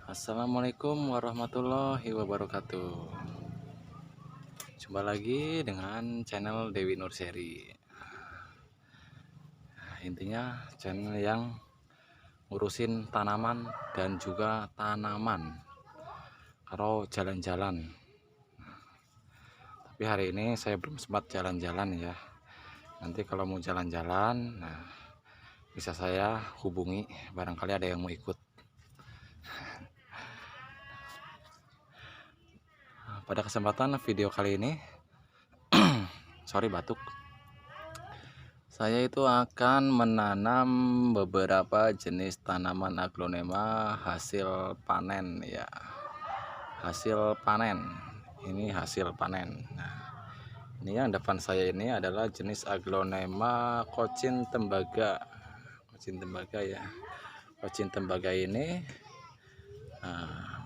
Assalamualaikum warahmatullahi wabarakatuh. Jumpa lagi dengan channel Dewi Nurseri. Intinya channel yang ngurusin tanaman dan juga tanaman. Kalau jalan-jalan. Tapi hari ini saya belum sempat jalan-jalan ya. Nanti kalau mau jalan-jalan, bisa saya hubungi. Barangkali ada yang mau ikut. Pada kesempatan video kali ini, sorry batuk. Saya itu akan menanam beberapa jenis tanaman aglonema hasil panen ya. Hasil panen. Ini hasil panen. Nah, ini yang depan saya ini adalah jenis aglonema kocin tembaga. Kocin tembaga ya. Kocin tembaga ini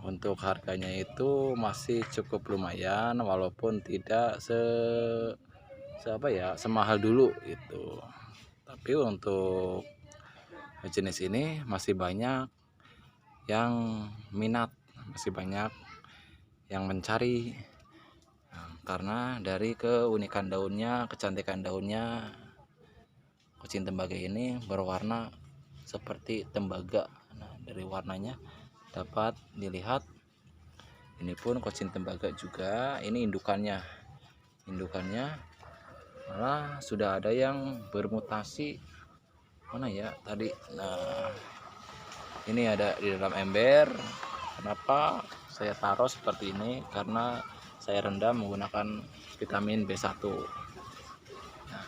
untuk harganya itu masih cukup lumayan walaupun tidak semahal dulu itu. Tapi untuk jenis ini masih banyak yang minat, masih banyak yang mencari karena dari keunikan daunnya, kecantikan daunnya. Kocin tembaga ini berwarna seperti tembaga. Nah, dari warnanya dapat dilihat. Ini pun kocin tembaga juga. Ini indukannya malah sudah ada yang bermutasi. Mana ya tadi? Nah, ini ada di dalam ember. Kenapa saya taruh seperti ini? Karena saya rendam menggunakan vitamin B1. Nah,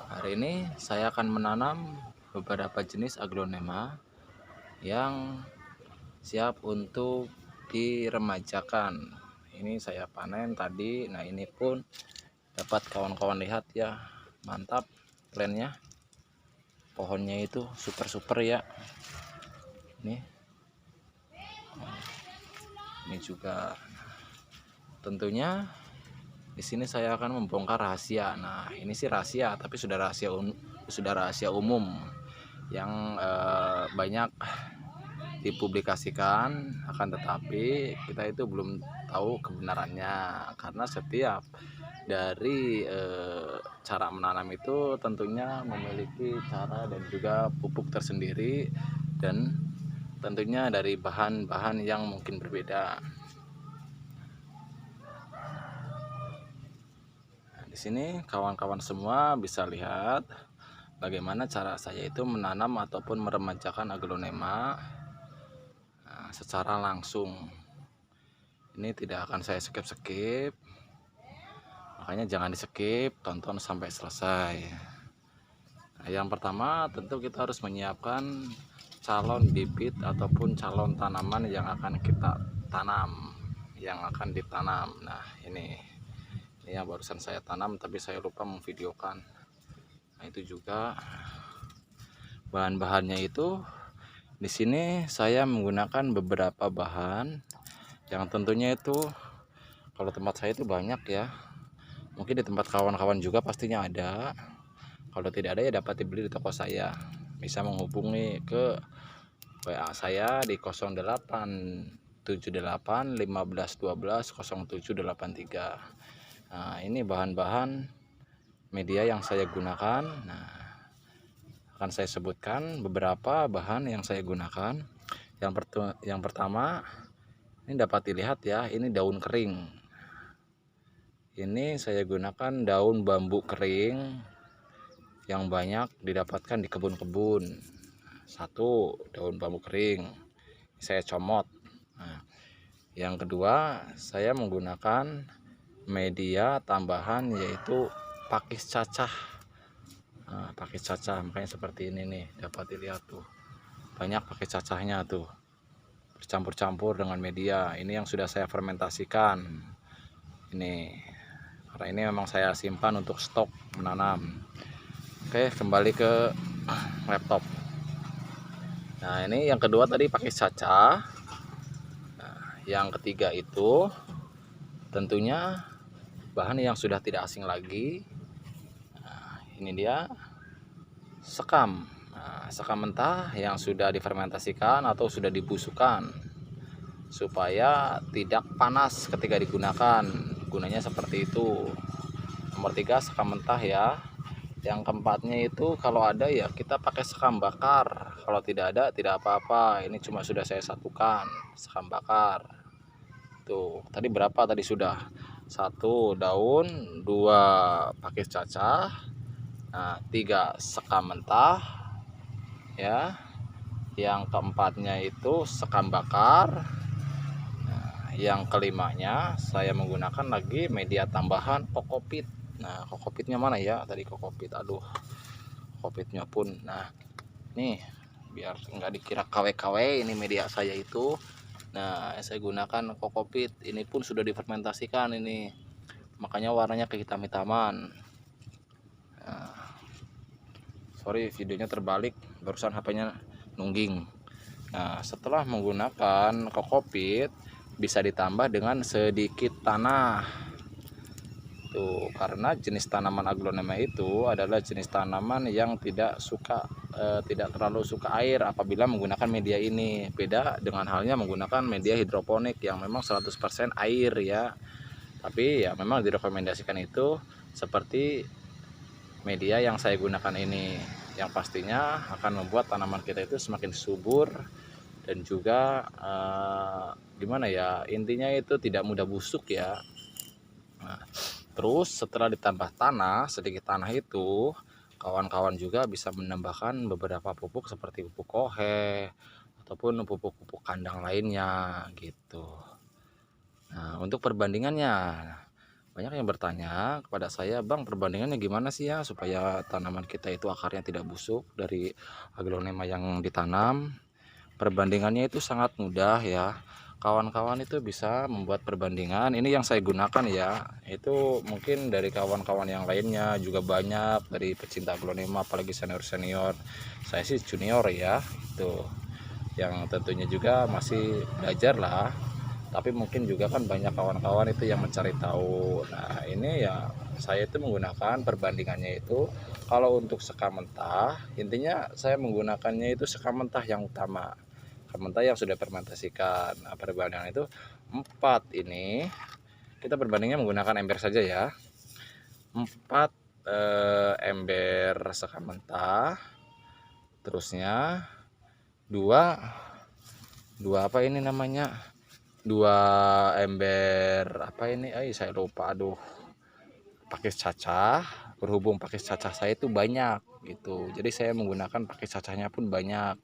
hari ini saya akan menanam beberapa jenis aglonema yang siap untuk diremajakan. Ini saya panen tadi. Nah, ini pun dapat kawan-kawan lihat ya, mantap plannya. Pohonnya itu super ya. Ini juga tentunya di sini saya akan membongkar rahasia. Nah, ini sih rahasia, tapi sudah rahasia umum yang banyak dipublikasikan, akan tetapi kita itu belum tahu kebenarannya karena setiap dari cara menanam itu tentunya memiliki cara dan juga pupuk tersendiri, dan tentunya dari bahan-bahan yang mungkin berbeda. Nah, di sini kawan-kawan semua bisa lihat bagaimana cara saya itu menanam ataupun meremajakan aglonema secara langsung. Ini tidak akan saya skip, makanya jangan di skip, tonton sampai selesai. Nah, yang pertama tentu kita harus menyiapkan calon bibit ataupun calon tanaman yang akan kita tanam, yang akan ditanam. Nah, ini yang barusan saya tanam tapi saya lupa memvideokan. Nah, itu juga bahan-bahannya itu. Di sini saya menggunakan beberapa bahan yang tentunya itu kalau tempat saya itu banyak ya. Mungkin di tempat kawan-kawan juga pastinya ada. Kalau tidak ada ya dapat dibeli di toko saya. Bisa menghubungi ke WA saya di 0878 15 12 0783. Nah, ini bahan-bahan media yang saya gunakan. Nah, akan saya sebutkan beberapa bahan yang saya gunakan. Yang pertama, ini dapat dilihat ya, ini daun kering. Ini saya gunakan daun bambu kering yang banyak didapatkan di kebun-kebun. Satu, daun bambu kering saya comot. Nah, yang kedua, saya menggunakan media tambahan yaitu pakis cacah. Pakis cacah, makanya seperti ini nih, dapat dilihat tuh, banyak pakis cacahnya tuh, bercampur-campur dengan media. Ini yang sudah saya fermentasikan ini, karena ini memang saya simpan untuk stok menanam. Oke, kembali ke laptop. Nah, ini yang kedua tadi pakis cacah. Nah, yang ketiga itu tentunya bahan yang sudah tidak asing lagi. Ini dia sekam. Sekam mentah yang sudah difermentasikan atau sudah dibusukkan. supaya tidak panas ketika digunakan. Gunanya seperti itu. Nomor 3 sekam mentah ya. Yang keempatnya itu kalau ada ya kita pakai sekam bakar, kalau tidak ada tidak apa-apa. Ini cuma sudah saya satukan sekam bakar. Tuh tadi berapa tadi sudah 1 daun, 2 pakis cacah, nah 3 sekam mentah ya. Yang keempatnya itu sekam bakar. Nah, yang kelimanya saya menggunakan lagi media tambahan kokopit. Nah kokopitnya mana ya tadi kokopit, aduh kokopitnya pun. Nah nih biar nggak dikira KW-KW, ini media saya itu. Nah saya gunakan kokopit, ini pun sudah difermentasikan ini, makanya warnanya kehitam-hitaman. Nah, sorry videonya terbalik, barusan HP-nya nungging. Nah setelah menggunakan kokopit bisa ditambah dengan sedikit tanah tuh, karena jenis tanaman aglonema itu adalah jenis tanaman yang tidak terlalu suka air apabila menggunakan media ini. Beda dengan halnya menggunakan media hidroponik yang memang 100% air ya. Tapi ya memang direkomendasikan itu seperti media yang saya gunakan ini, yang pastinya akan membuat tanaman kita itu semakin subur dan juga gimana ya, intinya itu tidak mudah busuk ya. Nah, terus setelah ditambah tanah, sedikit tanah itu, kawan-kawan juga bisa menambahkan beberapa pupuk seperti pupuk kohe ataupun pupuk-pupuk kandang lainnya gitu. Nah, untuk perbandingannya, banyak yang bertanya kepada saya, Bang, perbandingannya gimana sih ya supaya tanaman kita itu akarnya tidak busuk dari aglonema yang ditanam. Perbandingannya itu sangat mudah ya. Kawan-kawan itu bisa membuat perbandingan. Ini yang saya gunakan ya. Itu mungkin dari kawan-kawan yang lainnya juga banyak, dari pecinta aglonema apalagi senior-senior. Saya sih junior ya. Tuh. Yang tentunya juga masih belajar lah. Tapi mungkin juga kan banyak kawan-kawan itu yang mencari tahu. Nah, ini ya saya itu menggunakan perbandingannya itu, kalau untuk sekam mentah, intinya saya menggunakannya itu sekam mentah yang utama. Mentah yang sudah fermentasikan. Nah, perbandingan itu 4 ini kita berbandingnya menggunakan ember saja ya. 4 ember sekam mentah, terusnya 2 apa ini namanya, 2 ember apa ini, saya lupa, aduh, pakis cacah. Berhubung pakis cacah saya itu banyak gitu, jadi saya menggunakan pakis cacahnya pun banyak.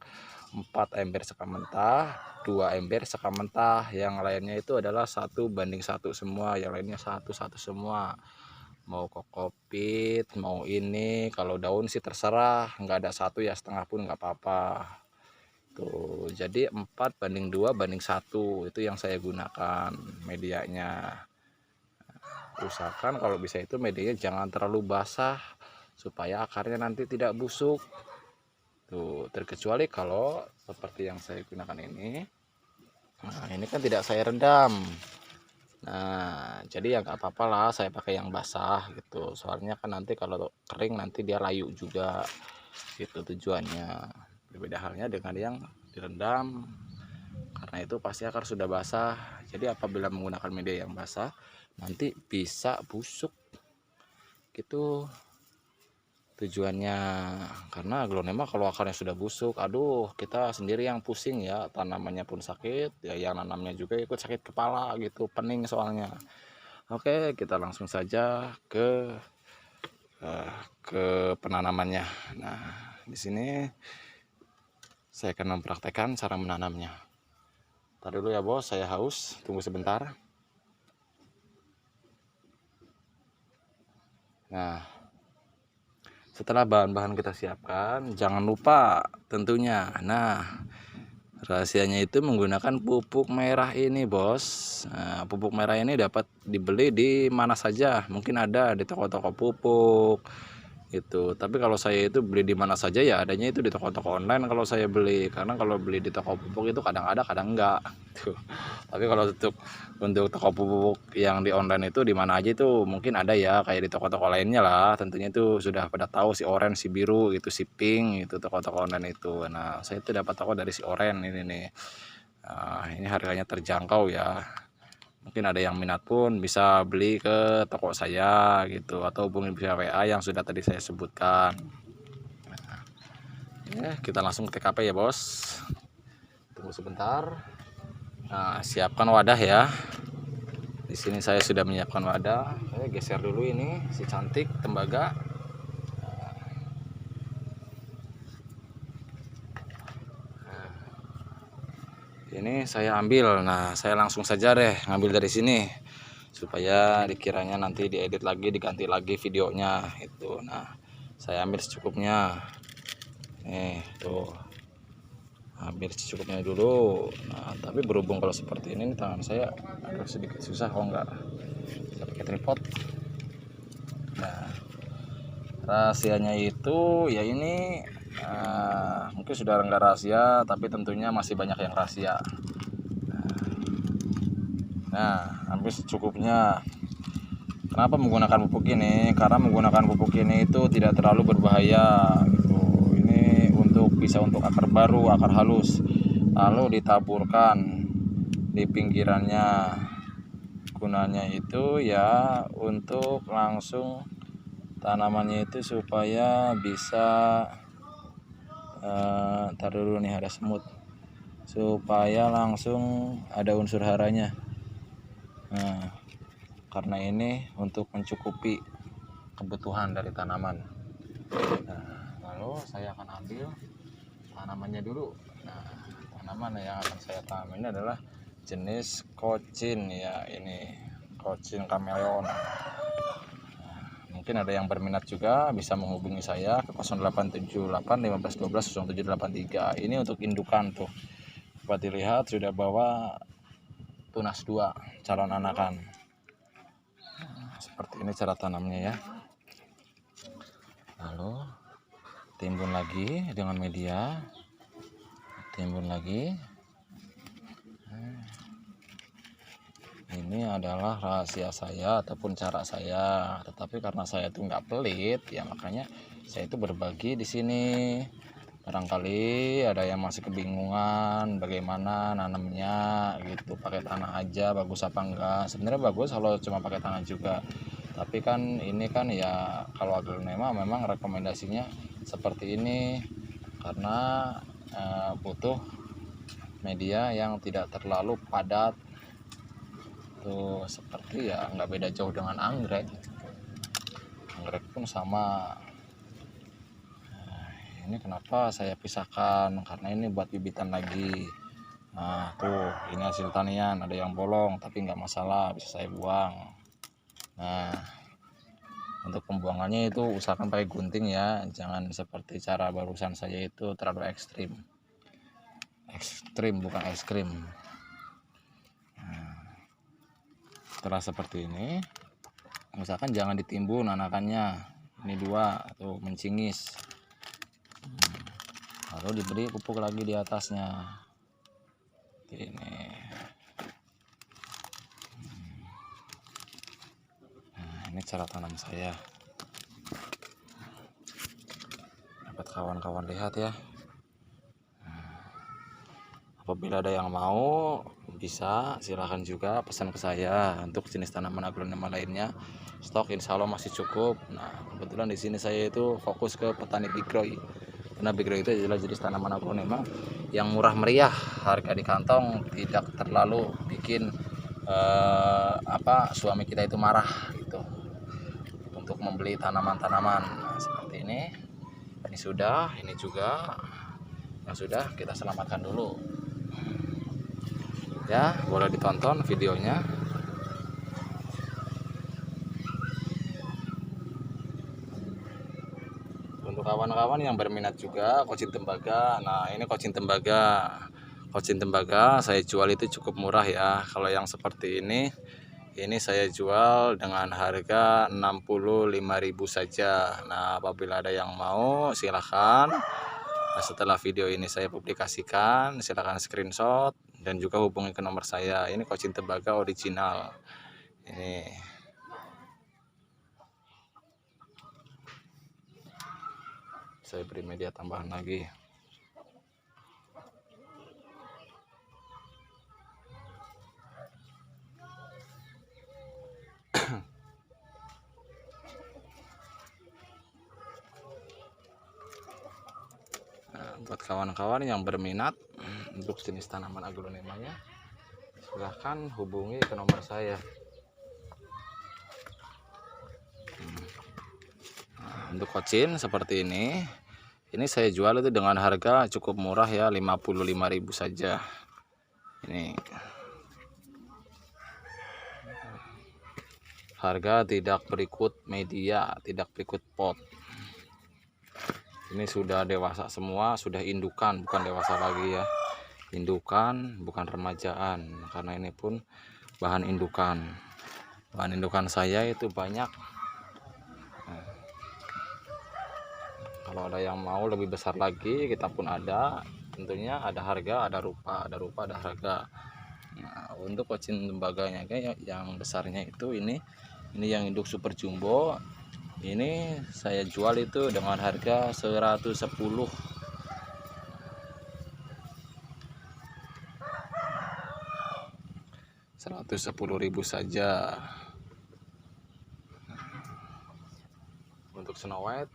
4 ember sekam mentah, 2 ember sekam mentah, yang lainnya itu adalah 1:1 semua, yang lainnya 1:1 semua. Mau kokopit, mau ini, kalau daun sih terserah, nggak ada 1 ya setengah pun nggak apa-apa. Tuh, jadi 4:2:1 itu yang saya gunakan medianya. Usahakan kalau bisa itu medianya jangan terlalu basah supaya akarnya nanti tidak busuk. Tuh, terkecuali kalau seperti yang saya gunakan ini. Nah, ini kan tidak saya rendam. Nah, jadi ya nggak apa-apa lah saya pakai yang basah gitu. Soalnya kan nanti kalau kering nanti dia layu juga. Gitu tujuannya. Berbeda halnya dengan yang direndam. Karena itu pasti akar sudah basah. Jadi apabila menggunakan media yang basah, nanti bisa busuk. Gitu tujuannya. Karena aglonema kalau akarnya sudah busuk, aduh, kita sendiri yang pusing ya, tanamannya pun sakit ya, yang nanamnya juga ikut sakit kepala gitu, pening soalnya. Oke, kita langsung saja ke penanamannya. Nah, di sini saya akan mempraktekkan cara menanamnya. Ntar dulu ya bos, saya haus, tunggu sebentar. Nah, setelah bahan-bahan kita siapkan, jangan lupa tentunya, nah, rahasianya itu menggunakan pupuk merah ini bos. Nah, pupuk merah ini dapat dibeli di mana saja, mungkin ada di toko-toko pupuk gitu. Tapi kalau saya itu beli di mana saja ya adanya itu di toko-toko online kalau saya beli, karena kalau beli di toko pupuk itu kadang ada kadang enggak tuh. Tapi kalau untuk toko pupuk yang di online itu di mana aja itu mungkin ada ya, kayak di toko-toko lainnya lah, tentunya itu sudah pada tahu si oranye, si biru gitu, si pink itu toko-toko online itu. Nah, saya itu dapat toko dari si oranye ini nih. Nah, ini harganya terjangkau ya. Mungkin ada yang minat pun bisa beli ke toko saya gitu, atau hubungi via WA yang sudah tadi saya sebutkan. Kita langsung ke TKP ya bos. Tunggu sebentar. Nah, siapkan wadah ya. Di sini saya sudah menyiapkan wadah. Saya geser dulu ini si cantik tembaga. Ini saya ambil. Nah, saya langsung saja deh ngambil dari sini supaya dikiranya nanti diedit lagi, diganti lagi videonya itu. Nah, saya ambil secukupnya. Nih, tuh. Ambil secukupnya dulu. Nah, tapi berhubung kalau seperti ini tangan saya agak sedikit susah kalau enggak pakai tripod. Nah, rahasianya itu ya ini mungkin sudah enggak rahasia, tapi tentunya masih banyak yang rahasia. Nah, ambil secukupnya. Kenapa menggunakan pupuk ini? Karena menggunakan pupuk ini itu tidak terlalu berbahaya gitu. Ini bisa untuk akar baru, akar halus. Lalu ditaburkan di pinggirannya. Gunanya itu ya untuk langsung tanamannya itu supaya bisa tar dulu nih, ada semut. Supaya langsung ada unsur haranya. Nah, karena ini untuk mencukupi kebutuhan dari tanaman. Nah, lalu saya akan ambil tanamannya dulu. Nah, tanaman yang akan saya tanam ini adalah jenis kocin ya, ini kocin kameleon. Nah, mungkin ada yang berminat juga bisa menghubungi saya ke 0878 1512 0783. Ini untuk indukan tuh. Dapat dilihat sudah bawa tunas 2 calon anakan. Seperti ini cara tanamnya ya. Lalu timbun lagi dengan media, timbun lagi. Ini adalah rahasia saya ataupun cara saya, tetapi karena saya itu nggak pelit ya, makanya saya itu berbagi di sini. Barangkali ada yang masih kebingungan bagaimana nanamnya gitu, pakai tanah aja bagus apa enggak. Sebenarnya bagus kalau cuma pakai tanah juga, tapi kan ini kan ya kalau agronema memang rekomendasinya seperti ini karena butuh media yang tidak terlalu padat tuh, seperti ya nggak beda jauh dengan anggrek pun sama. Ini kenapa saya pisahkan, karena ini buat bibitan lagi. Nah tuh, ini hasil tanian, ada yang bolong tapi nggak masalah, bisa saya buang. Nah, untuk pembuangannya itu usahakan pakai gunting ya, jangan seperti cara barusan saya itu terlalu ekstrim bukan es krim. Nah, setelah seperti ini usahakan jangan ditimbun anakannya, ini 2 tuh mencingis. Lalu diberi pupuk lagi di atasnya ini. Nah, ini cara tanam saya, dapat kawan-kawan lihat ya. Apabila ada yang mau bisa silahkan juga pesan ke saya. Untuk jenis tanaman aglonema lainnya stok insya Allah masih cukup. Nah, kebetulan di sini saya itu fokus ke petani bigroy, karena bigroy itu adalah jenis tanaman aglonema yang murah meriah, harga di kantong, tidak terlalu bikin suami kita itu marah gitu untuk membeli tanaman-tanaman. Nah, seperti ini sudah, ini juga yang sudah kita selamatkan dulu ya. Boleh ditonton videonya. Untuk kawan-kawan yang berminat juga kocin tembaga, nah ini kocin tembaga saya jual itu cukup murah ya. Kalau yang seperti ini saya jual dengan harga 65.000 saja. Nah, apabila ada yang mau silahkan. Nah, setelah video ini saya publikasikan, silahkan screenshot dan juga hubungi ke nomor saya. Ini kocin tembaga original. Ini saya beri media tambahan lagi. buat kawan-kawan yang berminat untuk jenis tanaman aglonemanya, silahkan hubungi ke nomor saya. Untuk kocin seperti ini saya jual itu dengan harga cukup murah ya, 55.000 saja. Ini harga tidak berikut media, tidak berikut pot. Ini sudah dewasa semua, sudah indukan, bukan dewasa lagi ya. Indukan, bukan remajaan, karena ini pun bahan indukan. Bahan indukan saya itu banyak. Nah, kalau ada yang mau lebih besar lagi, kita pun ada. Tentunya ada harga, ada rupa, ada harga. Nah, untuk kocin tembaganya yang besarnya itu ini yang induk super jumbo. Ini saya jual itu dengan harga 110.000 saja. Untuk Snow White,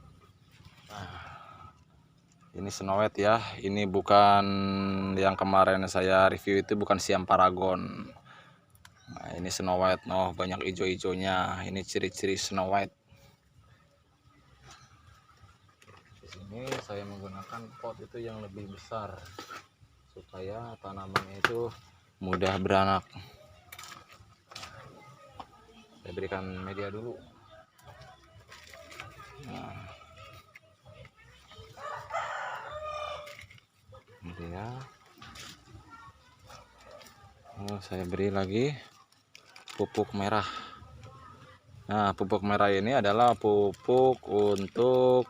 ini Snow White ya, ini bukan yang kemarin saya review, itu bukan Siam Paragon. Nah, ini Snow White, banyak hijau-hijaunya. Ini ciri-ciri Snow White. Ini saya menggunakan pot itu yang lebih besar supaya tanamannya itu mudah beranak. Saya berikan media dulu. Nah, media. Saya beri lagi pupuk merah. Nah, pupuk merah ini adalah pupuk untuk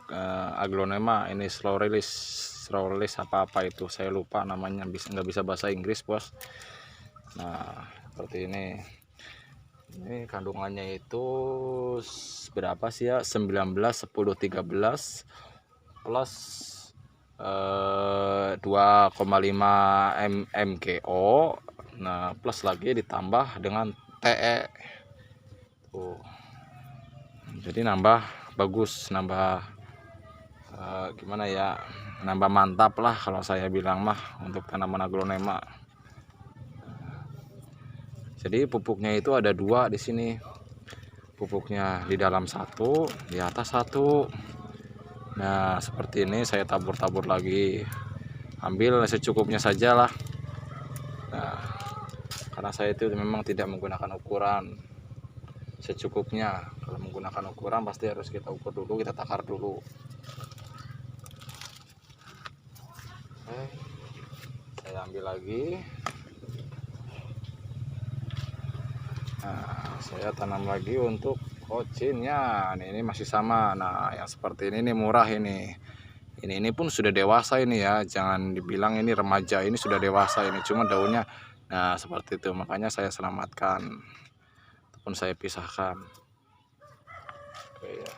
aglonema. Ini slow release apa itu saya lupa namanya, nggak bisa bahasa Inggris bos. Nah, seperti ini kandungannya itu berapa sih ya, 19 10 13 plus 2,5 mgo. Nah, plus lagi ditambah dengan TE tuh. Jadi nambah bagus, nambah gimana ya, nambah mantap lah kalau saya bilang mah untuk tanaman aglonema. Jadi pupuknya itu ada 2 di sini. Pupuknya di dalam 1, di atas 1. Nah, seperti ini saya tabur-tabur lagi. Ambil secukupnya saja lah. Nah, karena saya itu memang tidak menggunakan ukuran, secukupnya. Kalau menggunakan ukuran pasti harus kita ukur dulu, kita takar dulu. Saya ambil lagi. Nah, saya tanam lagi untuk kocinnya. Ini masih sama. Nah, yang seperti ini murah ini. Ini pun sudah dewasa ini ya. Jangan dibilang ini remaja, ini sudah dewasa ini. Cuma daunnya, nah seperti itu. Makanya saya selamatkan ataupun saya pisahkan. Oke ya.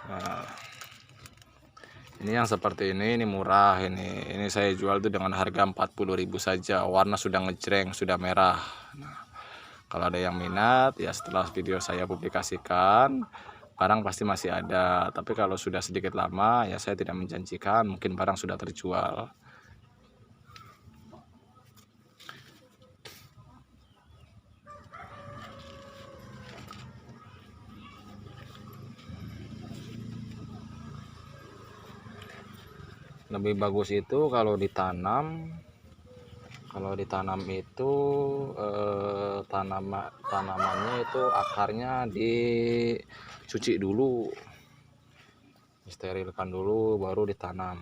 Nah, ini yang seperti ini murah ini saya jual tuh dengan harga 40.000 saja. Warna sudah ngejreng, sudah merah. Nah, kalau ada yang minat ya, setelah video saya publikasikan, barang pasti masih ada. Tapi kalau sudah sedikit lama ya saya tidak menjanjikan, mungkin barang sudah terjual. Lebih bagus itu kalau ditanam itu tanamannya itu akarnya dicuci dulu, disterilkan dulu, baru ditanam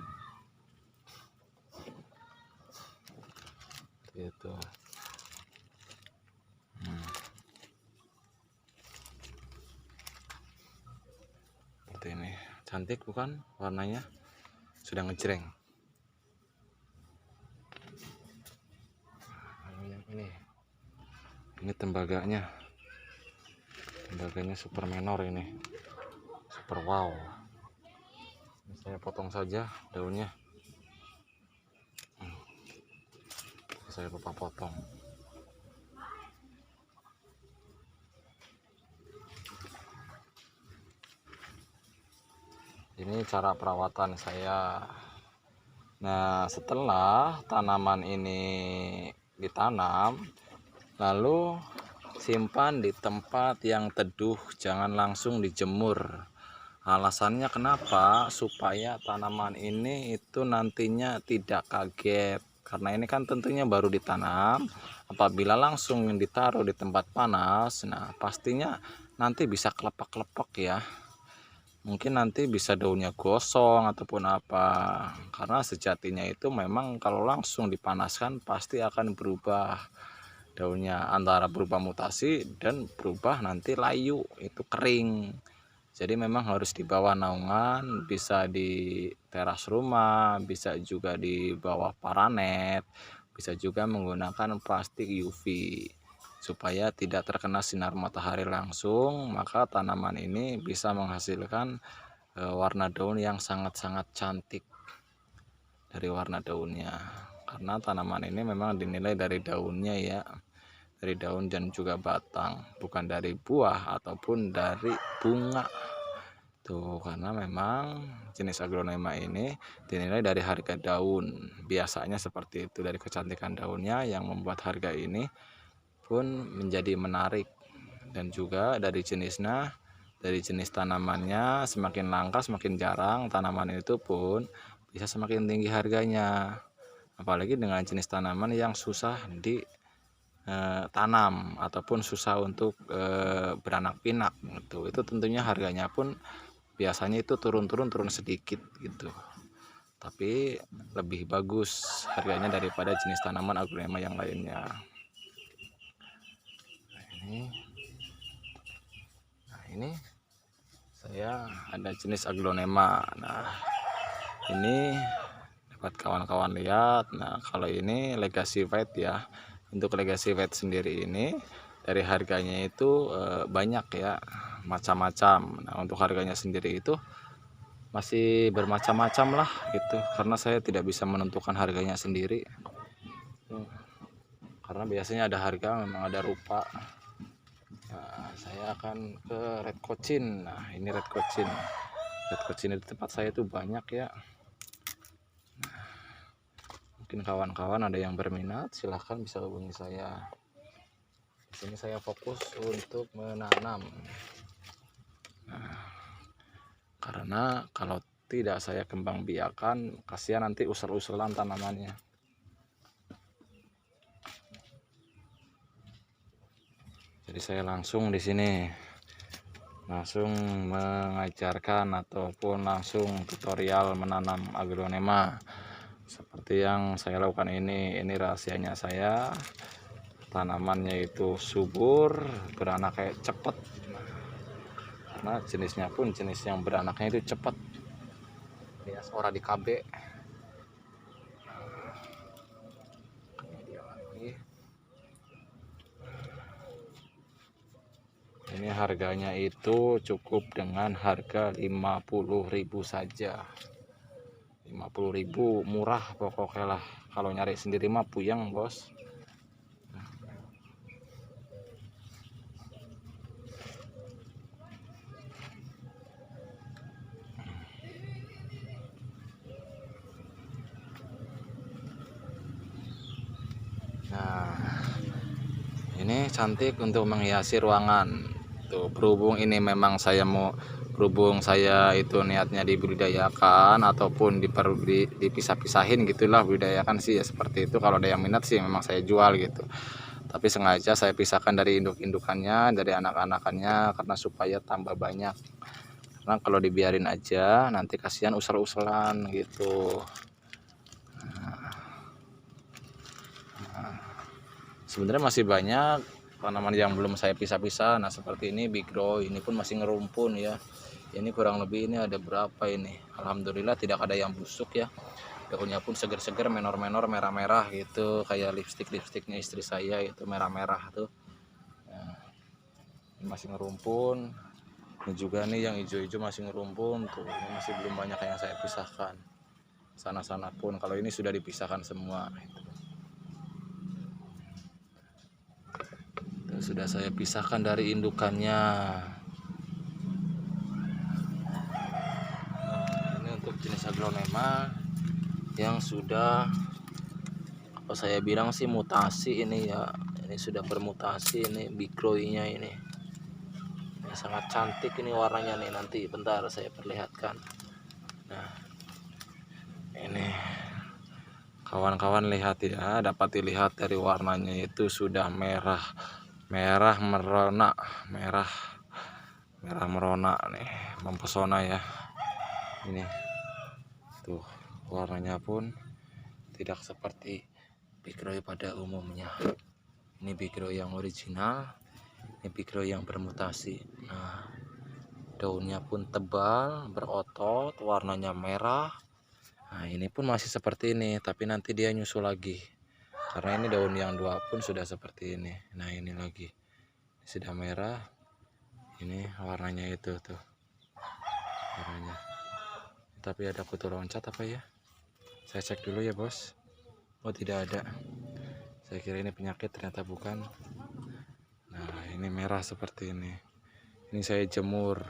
gitu. Seperti ini, cantik bukan warnanya, sudah ngejreng. Ini tembaganya super menor, ini super wow. Ini saya potong saja daunnya, saya lupa potong. Ini cara perawatan saya. Nah, setelah tanaman ini ditanam, lalu simpan di tempat yang teduh, jangan langsung dijemur. Alasannya kenapa? Supaya tanaman ini itu nantinya tidak kaget. Karena ini kan tentunya baru ditanam. Apabila langsung ditaruh di tempat panas, nah pastinya nanti bisa kelepek-kelepek ya. Mungkin nanti bisa daunnya gosong ataupun apa. Karena sejatinya itu memang kalau langsung dipanaskan pasti akan berubah daunnya, antara berubah mutasi dan berubah nanti layu, itu kering. Jadi memang harus di bawah naungan, bisa di teras rumah, bisa juga di bawah paranet, bisa juga menggunakan plastik UV supaya tidak terkena sinar matahari langsung. Maka tanaman ini bisa menghasilkan warna daun yang sangat-sangat cantik dari warna daunnya. Karena tanaman ini memang dinilai dari daunnya ya, dari daun dan juga batang, bukan dari buah ataupun dari bunga tuh. Karena memang jenis aglonema ini dinilai dari harga daun, biasanya seperti itu, dari kecantikan daunnya yang membuat harga ini pun menjadi menarik. Dan juga dari jenisnya, dari jenis tanamannya, semakin langka semakin jarang tanaman itu pun bisa semakin tinggi harganya. Apalagi dengan jenis tanaman yang susah ditanam ataupun susah untuk beranak pinak gitu, itu tentunya harganya pun biasanya itu turun sedikit gitu, tapi lebih bagus harganya daripada jenis tanaman aglonema yang lainnya. Ini saya ada jenis aglonema. Nah, ini dapat kawan-kawan lihat. Nah, kalau ini legacy white ya. Untuk legacy white sendiri ini dari harganya itu banyak ya, macam-macam. Nah, untuk harganya sendiri itu masih bermacam-macam lah gitu, karena saya tidak bisa menentukan harganya sendiri. Karena biasanya ada harga, memang ada rupa. Nah, saya akan ke red cochin. Nah, ini red cochin. Red cochin di tempat saya itu banyak ya. Nah, mungkin kawan-kawan ada yang berminat, silahkan bisa hubungi saya. Di sini saya fokus untuk menanam. Nah, karena kalau tidak saya kembang biakan, kasihan nanti usul-usulan tanamannya. Jadi saya langsung di sini langsung mengajarkan ataupun langsung tutorial menanam aglonema seperti yang saya lakukan ini. Ini rahasianya saya, tanamannya itu subur, beranak kayak cepet, karena jenisnya pun jenis yang beranaknya itu cepet ya, ora di KB. Ini harganya itu cukup dengan harga 50.000 saja. 50.000 murah pokoknya lah. Kalau nyari sendiri mah puyeng bos. Nah, ini cantik untuk menghiasi ruangan tuh. Berhubung ini memang saya itu niatnya dibudidayakan ataupun dipisah-pisahin gitulah, budidayakan sih ya seperti itu. Kalau ada yang minat sih memang saya jual gitu, tapi sengaja saya pisahkan dari induk-indukannya, dari anak-anakannya, karena supaya tambah banyak. Karena kalau dibiarin aja nanti kasihan usel-uselan gitu. Sebenarnya masih banyak tanaman yang belum saya pisah-pisah. Nah, seperti ini big grow, ini pun masih ngerumpun ya. Ini kurang lebih ini ada berapa ini? Alhamdulillah tidak ada yang busuk ya. Daunnya pun seger-seger, menor-menor, merah-merah gitu, kayak lipstiknya istri saya itu merah-merah tuh. Nah, ini masih ngerumpun. Ini juga nih yang hijau-hijau masih ngerumpun tuh. Ini masih belum banyak yang saya pisahkan. Sana-sana pun kalau ini sudah dipisahkan semua. Sudah saya pisahkan dari indukannya. aglonema yang sudah, kalau saya bilang sih mutasi ini ya. Ini sudah bermutasi, ini bigroinya ini sangat cantik ini warnanya nih, nanti bentar saya perlihatkan. Nah ini kawan-kawan lihat ya, dapat dilihat dari warnanya itu sudah merah merona nih, mempesona ya. Ini tuh warnanya pun tidak seperti bigroi pada umumnya. Ini bigroi yang original, ini bigroi yang bermutasi. Nah daunnya pun tebal, berotot, warnanya merah. Nah ini pun masih seperti ini, tapi nanti dia nyusul lagi karena ini daun yang dua pun sudah seperti ini. Nah ini lagi sudah merah, ini warnanya itu tuh warnanya. Tapi ada kutu loncat apa ya, saya cek dulu ya bos. Oh tidak ada, saya kira ini penyakit, ternyata bukan. Nah ini merah seperti ini saya jemur,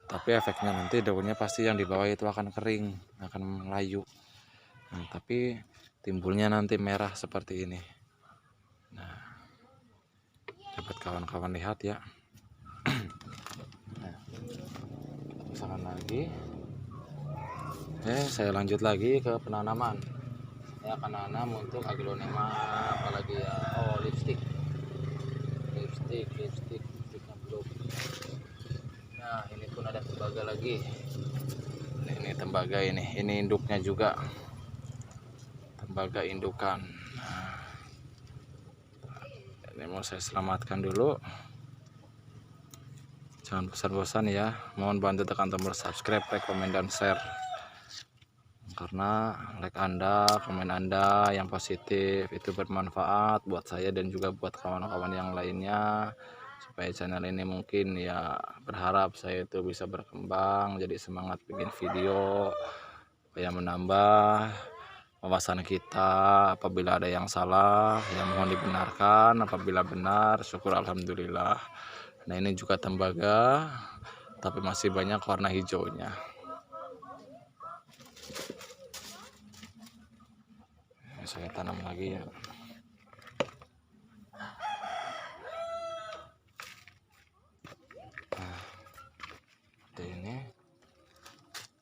tapi efeknya nanti daunnya pasti yang di bawah itu akan kering, akan melayu. Nah, tapi timbulnya nanti merah seperti ini. Nah dapat kawan-kawan lihat ya. Nah, usahakan lagi. Saya lanjut lagi ke penanaman. Saya akan nanam untuk aglonema apalagi ya. Oh lipstiknya belum. Nah ini pun ada tembaga lagi. Ini tembaga ini induknya juga, tembaga indukan. Nah, ini mau saya selamatkan dulu. Jangan bosan-bosan ya, mohon bantu tekan tombol subscribe, like, komen, dan share. Karena like Anda, komen Anda yang positif itu bermanfaat buat saya dan juga buat kawan-kawan yang lainnya, supaya channel ini mungkin ya, berharap saya itu bisa berkembang, jadi semangat bikin video supaya menambah wawasan kita. Apabila ada yang salah ya mohon dibenarkan, apabila benar syukur alhamdulillah. Nah ini juga tembaga tapi masih banyak warna hijaunya. Saya tanam lagi ya. Nah, ini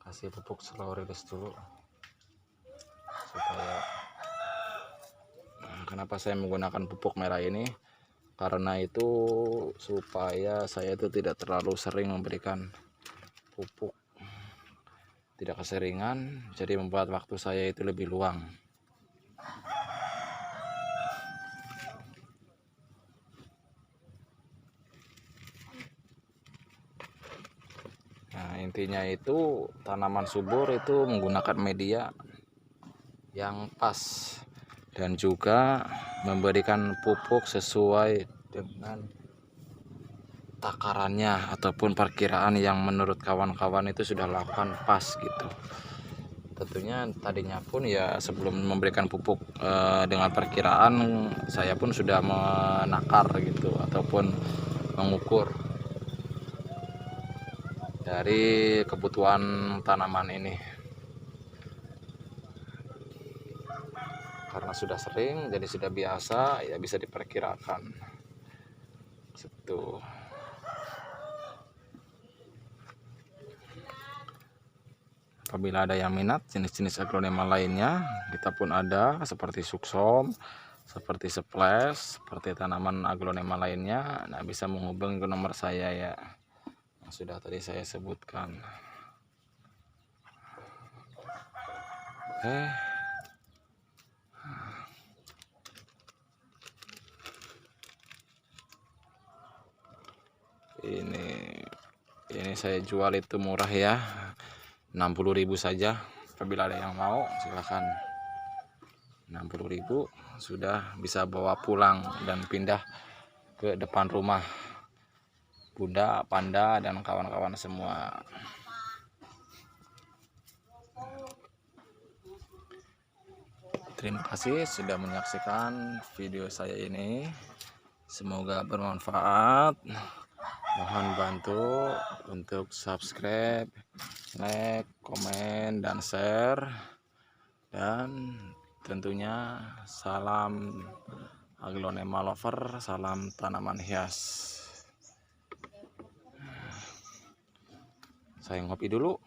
kasih pupuk slow release dulu supaya. Nah, kenapa saya menggunakan pupuk merah ini? Karena itu supaya saya itu tidak terlalu sering memberikan pupuk, tidak keseringan, jadi membuat waktu saya itu lebih luang. Nah intinya itu tanaman subur itu menggunakan media yang pas dan juga memberikan pupuk sesuai dengan takarannya ataupun perkiraan yang menurut kawan-kawan itu sudah lakukan pas gitu. Tentunya tadinya pun ya sebelum memberikan pupuk dengan perkiraan, saya pun sudah menakar gitu ataupun mengukur dari kebutuhan tanaman ini. Karena sudah sering jadi sudah biasa ya, bisa diperkirakan gitu. Apabila ada yang minat jenis-jenis aglonema lainnya, kita pun ada seperti suksom, seperti splash, seperti tanaman aglonema lainnya. Nah bisa menghubungi ke nomor saya ya, yang sudah tadi saya sebutkan. Ini saya jual itu murah ya, 60.000 saja. Apabila ada yang mau silahkan. 60.000 sudah bisa bawa pulang dan pindah ke depan rumah Bunda, Panda, dan kawan-kawan semua. Terima kasih sudah menyaksikan video saya ini, semoga bermanfaat. Mohon bantu untuk subscribe, like, komen, dan share. Dan tentunya salam Aglonema lover, salam tanaman hias. Saya ngopi dulu.